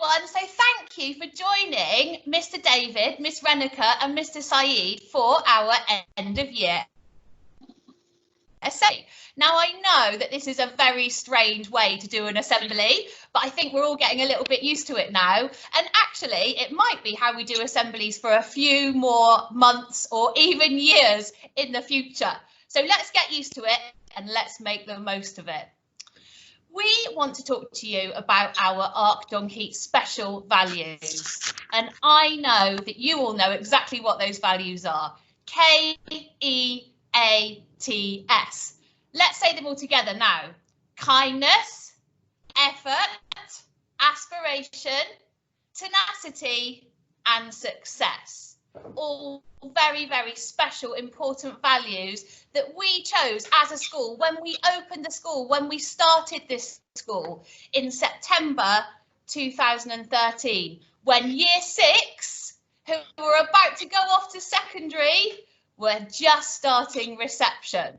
everyone. So thank you for joining Mr. David, Miss Renica and Mr. Saeed for our end of year assembly. Now, I know that this is a very strange way to do an assembly, but I think we're all getting a little bit used to it now. And actually, it might be how we do assemblies for a few more months or even years in the future. So let's get used to it and let's make the most of it. We want to talk to you about our Arc Donkey special values. And I know that you all know exactly what those values are. KEATS. Let's say them all together now. Kindness, effort, aspiration, tenacity, and success. All very, very special, important values that we chose as a school when we opened the school, when we started this school in September 2013, when year 6, who were about to go off to secondary, were just starting reception.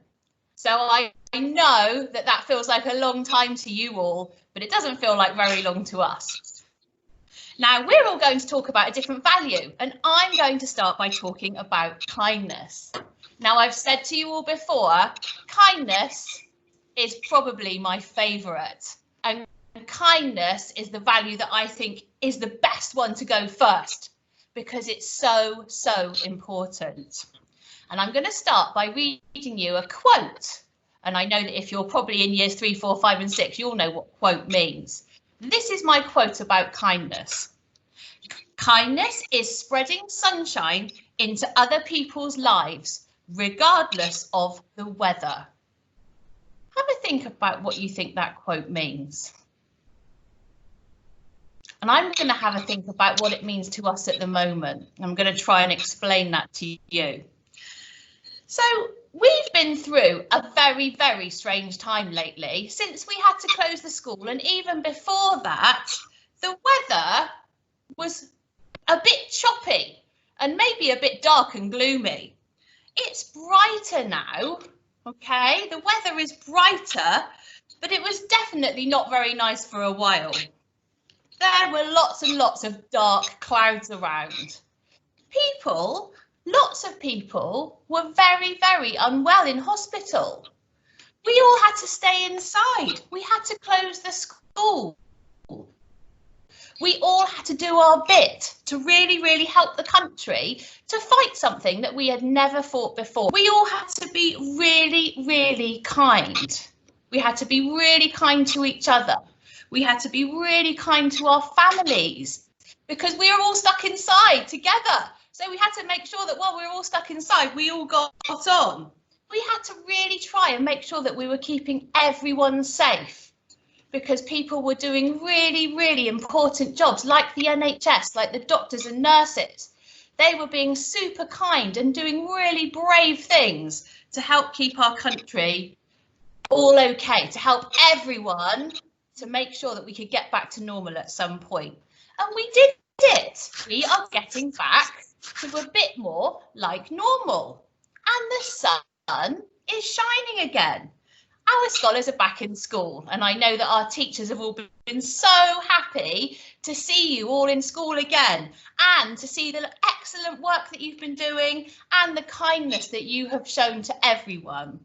So I know that that feels like a long time to you all, but it doesn't feel like very long to us. Now, we're all going to talk about a different value, and I'm going to start by talking about kindness. Now, I've said to you all before, kindness is probably my favourite, and kindness is the value that I think is the best one to go first, because it's so, so important. And I'm going to start by reading you a quote. And I know that if you're probably in years 3, 4, 5 and 6, you'll know what quote means. This is my quote about kindness. Kindness is spreading sunshine into other people's lives, regardless of the weather. Have a think about what you think that quote means. And I'm going to have a think about what it means to us at the moment. I'm going to try and explain that to you. So we've been through a very, very strange time lately since we had to close the school, and even before that, the weather was a bit choppy and maybe a bit dark and gloomy. It's brighter now, okay? The weather is brighter, but it was definitely not very nice for a while. There were lots and lots of dark clouds around. Lots of people were very, very unwell in hospital. We all had to stay inside. We had to close the school. We all had to do our bit to really, really help the country to fight something that we had never fought before. We all had to be really, really kind. We had to be really kind to each other. We had to be really kind to our families because we were all stuck inside together. So we had to make sure that while we were all stuck inside, we all got on. We had to really try and make sure that we were keeping everyone safe because people were doing really, really important jobs like the NHS, like the doctors and nurses. They were being super kind and doing really brave things to help keep our country all okay, to help everyone to make sure that we could get back to normal at some point. And we did it. We are getting back to a bit more like normal, and the sun is shining again. Our scholars are back in school, and I know that our teachers have all been so happy to see you all in school again and to see the excellent work that you've been doing and the kindness that you have shown to everyone.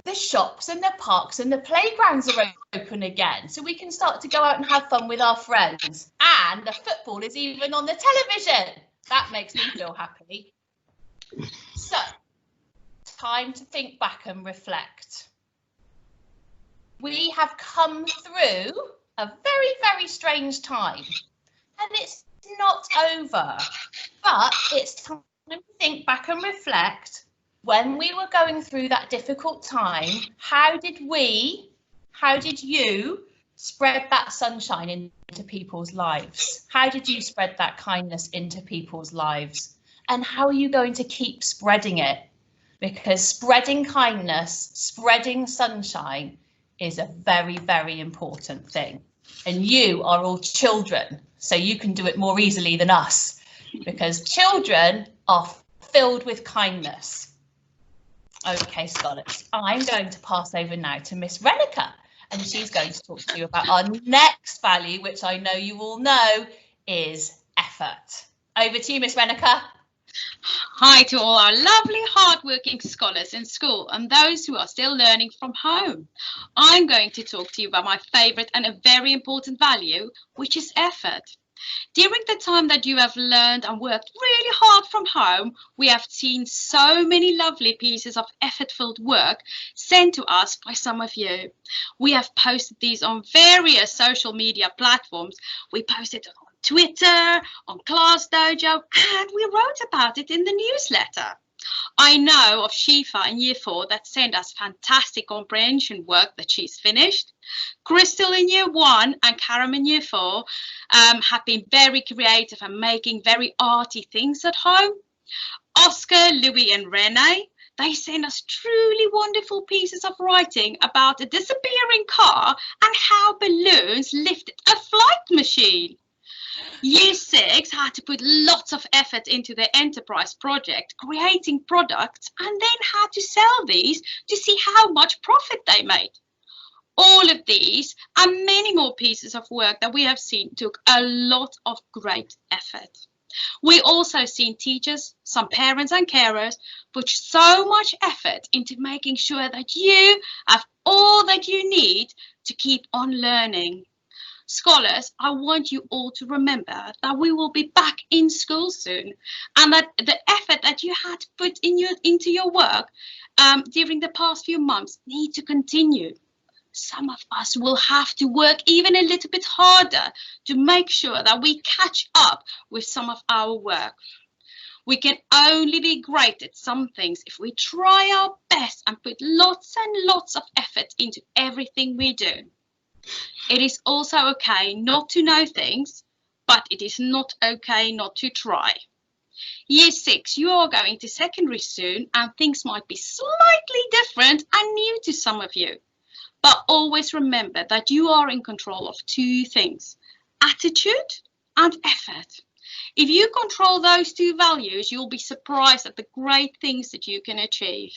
The shops and the parks and the playgrounds are open again, so we can start to go out and have fun with our friends, and the football is even on the television. That makes me feel happy. So, time to think back and reflect. We have come through a very, very strange time, and it's not over, but it's time to think back and reflect. When we were going through that difficult time, how did you spread that sunshine into people's lives? How did you spread that kindness into people's lives? And how are you going to keep spreading it? Because spreading kindness, spreading sunshine is a very, very important thing. And you are all children, so you can do it more easily than us, because children are filled with kindness. Okay, scholars, I'm going to pass over now to Miss Renica, and she's going to talk to you about our next value, which I know you all know is effort. Over to you, Miss Renneker. Hi to all our lovely hardworking scholars in school and those who are still learning from home. I'm going to talk to you about my favourite and a very important value, which is effort. During the time that you have learned and worked really hard from home, we have seen so many lovely pieces of effort-filled work sent to us by some of you. We have posted these on various social media platforms. We posted it on Twitter, on Class Dojo, and we wrote about it in the newsletter. I know of Shifa in Year 4 that sent us fantastic comprehension work that she's finished. Crystal in Year 1 and Karam in Year 4 have been very creative and making very arty things at home. Oscar, Louis and Renee, they sent us truly wonderful pieces of writing about a disappearing car and how balloons lifted a flight machine. Year 6 had to put lots of effort into their enterprise project, creating products, and then had to sell these to see how much profit they made. All of these and many more pieces of work that we have seen took a lot of great effort. We also seen teachers, some parents and carers put so much effort into making sure that you have all that you need to keep on learning. Scholars, I want you all to remember that we will be back in school soon, and that the effort that you had to put into your work during the past few months need to continue. Some of us will have to work even a little bit harder to make sure that we catch up with some of our work. We can only be great at some things if we try our best and put lots and lots of effort into everything we do. It is also okay not to know things, but it is not okay not to try. Year 6, you are going to secondary soon and things might be slightly different and new to some of you. But always remember that you are in control of 2 things, attitude and effort. If you control those 2 values, you'll be surprised at the great things that you can achieve.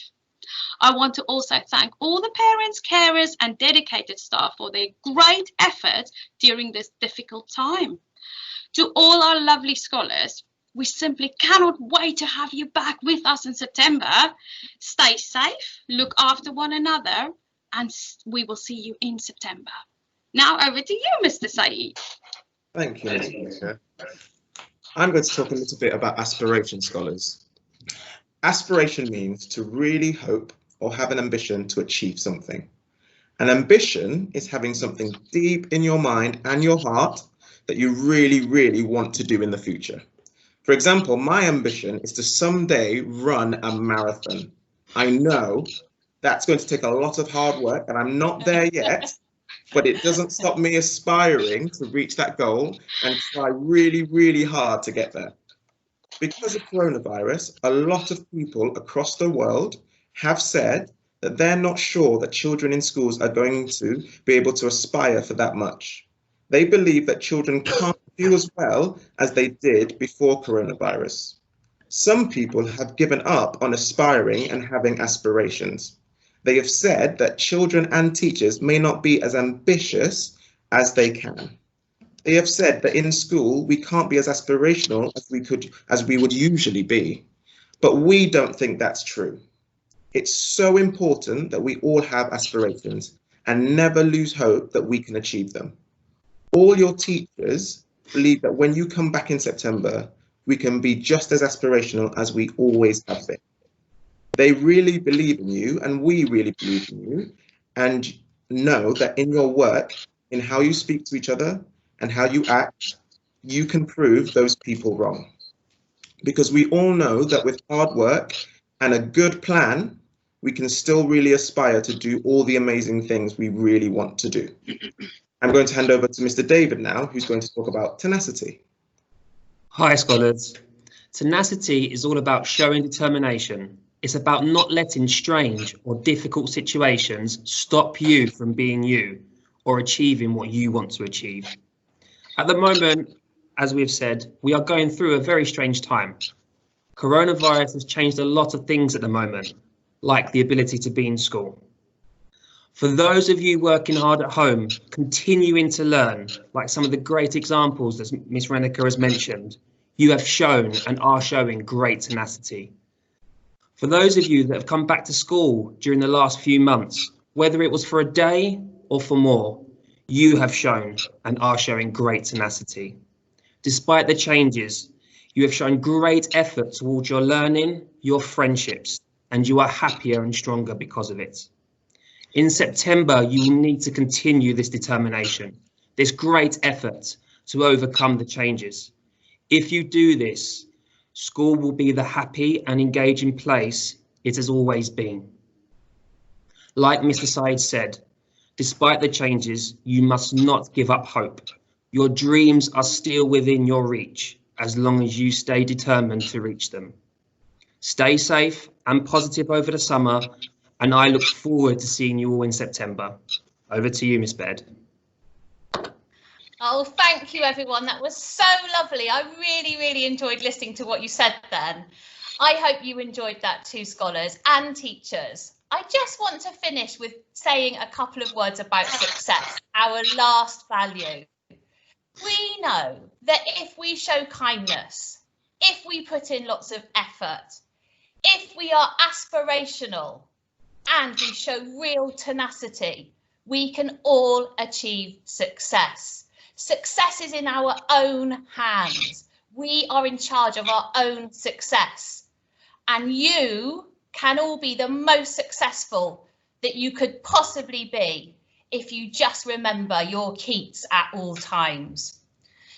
I want to also thank all the parents, carers and dedicated staff for their great effort during this difficult time. To all our lovely scholars, we simply cannot wait to have you back with us in September. Stay safe, look after one another, and we will see you in September. Now over to you, Mr. Saeed. Thank you, Ms. Baker. I'm going to talk a little bit about aspiration, scholars. Aspiration means to really hope or have an ambition to achieve something. An ambition is having something deep in your mind and your heart that you really, really want to do in the future. For example, my ambition is to someday run a marathon. I know that's going to take a lot of hard work and I'm not there yet, but it doesn't stop me aspiring to reach that goal and try really, really hard to get there. Because of coronavirus, a lot of people across the world have said that they're not sure that children in schools are going to be able to aspire for that much. They believe that children can't do as well as they did before coronavirus. Some people have given up on aspiring and having aspirations. They have said that children and teachers may not be as ambitious as they can. They have said that in school we can't be as aspirational as we would usually be, but we don't think that's true. It's so important that we all have aspirations and never lose hope that we can achieve them. All your teachers believe that when you come back in September, we can be just as aspirational as we always have been. They really believe in you and we really believe in you, and know that in your work, in how you speak to each other and how you act, you can prove those people wrong. Because we all know that with hard work and a good plan, we can still really aspire to do all the amazing things we really want to do. I'm going to hand over to Mr. David now, who's going to talk about tenacity. Hi, scholars. Tenacity is all about showing determination. It's about not letting strange or difficult situations stop you from being you or achieving what you want to achieve. At the moment, as we've said, we are going through a very strange time. Coronavirus has changed a lot of things at the moment, like the ability to be in school. For those of you working hard at home, continuing to learn, like some of the great examples that Miss Renica has mentioned, you have shown and are showing great tenacity. For those of you that have come back to school during the last few months, whether it was for a day or for more, you have shown and are showing great tenacity. Despite the changes, you have shown great effort towards your learning, your friendships, and you are happier and stronger because of it. In September, you will need to continue this determination, this great effort to overcome the changes. If you do this, school will be the happy and engaging place it has always been. Like Mr. Said said, despite the changes, you must not give up hope. Your dreams are still within your reach as long as you stay determined to reach them. Stay safe and positive over the summer, and I look forward to seeing you all in September. Over to you, Miss Baird. Oh, thank you, everyone. That was so lovely. I really, really enjoyed listening to what you said then. I hope you enjoyed that too, scholars and teachers. I just want to finish with saying a couple of words about success, our last value. We know that if we show kindness, if we put in lots of effort, if we are aspirational and we show real tenacity, we can all achieve success. Success is in our own hands. We are in charge of our own success. And you can all be the most successful that you could possibly be if you just remember your Keats at all times.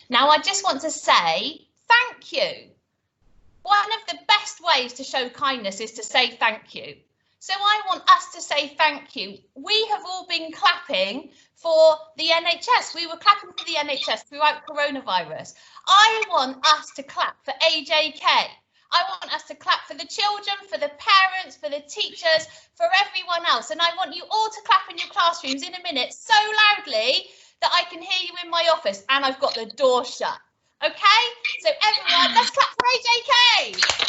Now, I just want to say thank you. One of the best ways to show kindness is to say thank you. So I want us to say thank you. We have all been clapping for the NHS. We were clapping for the NHS throughout coronavirus. I want us to clap for AJK. I want us to clap for the children, for the parents, for the teachers, for everyone else. And I want you all to clap in your classrooms in a minute so loudly that I can hear you in my office and I've got the door shut. Okay? So everyone, let's clap for AJK.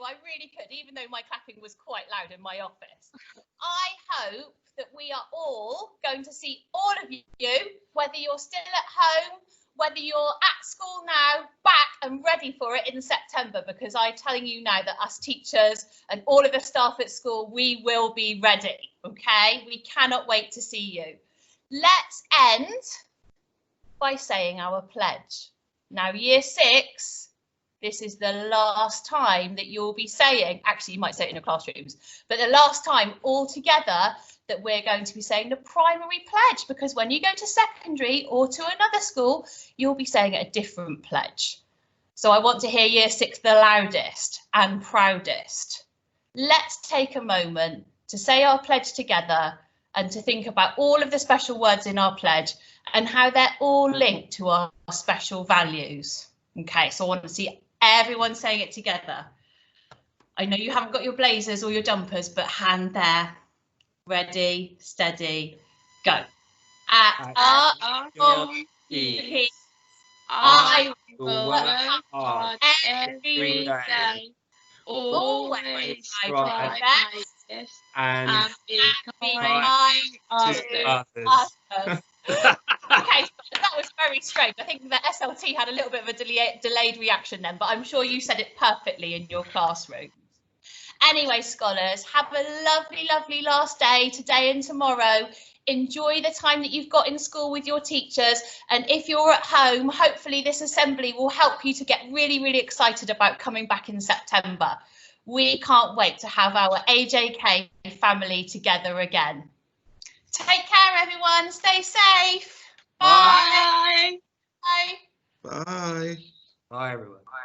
I really could, even though my clapping was quite loud in my office. I hope that we are all going to see all of you, whether you're still at home, whether you're at school now, back and ready for it in September, because I'm telling you now that us teachers and all of the staff at school, we will be ready, okay? We cannot wait to see you. Let's end by saying our pledge. Now, year 6, this is the last time that you'll be saying, actually you might say it in your classrooms, but the last time all together that we're going to be saying the primary pledge, because when you go to secondary or to another school, you'll be saying a different pledge. So I want to hear year 6 the loudest and proudest. Let's take a moment to say our pledge together and to think about all of the special words in our pledge and how they're all linked to our special values. Okay, so I want to see everyone saying it together. I know you haven't got your blazers or your jumpers, but hand there. Ready, steady, go. At our own peace, I will work hard every day. Always try my best and be kind to others. Okay, that was very strange. I think the SLT had a little bit of a delayed reaction then, but I'm sure you said it perfectly in your classroom. Anyway, scholars, have a lovely, lovely last day today and tomorrow. Enjoy the time that you've got in school with your teachers. And if you're at home, hopefully this assembly will help you to get really, really excited about coming back in September. We can't wait to have our AJK family together again. Take care, everyone. Stay safe. Bye. Bye. Bye. Bye. Bye, everyone.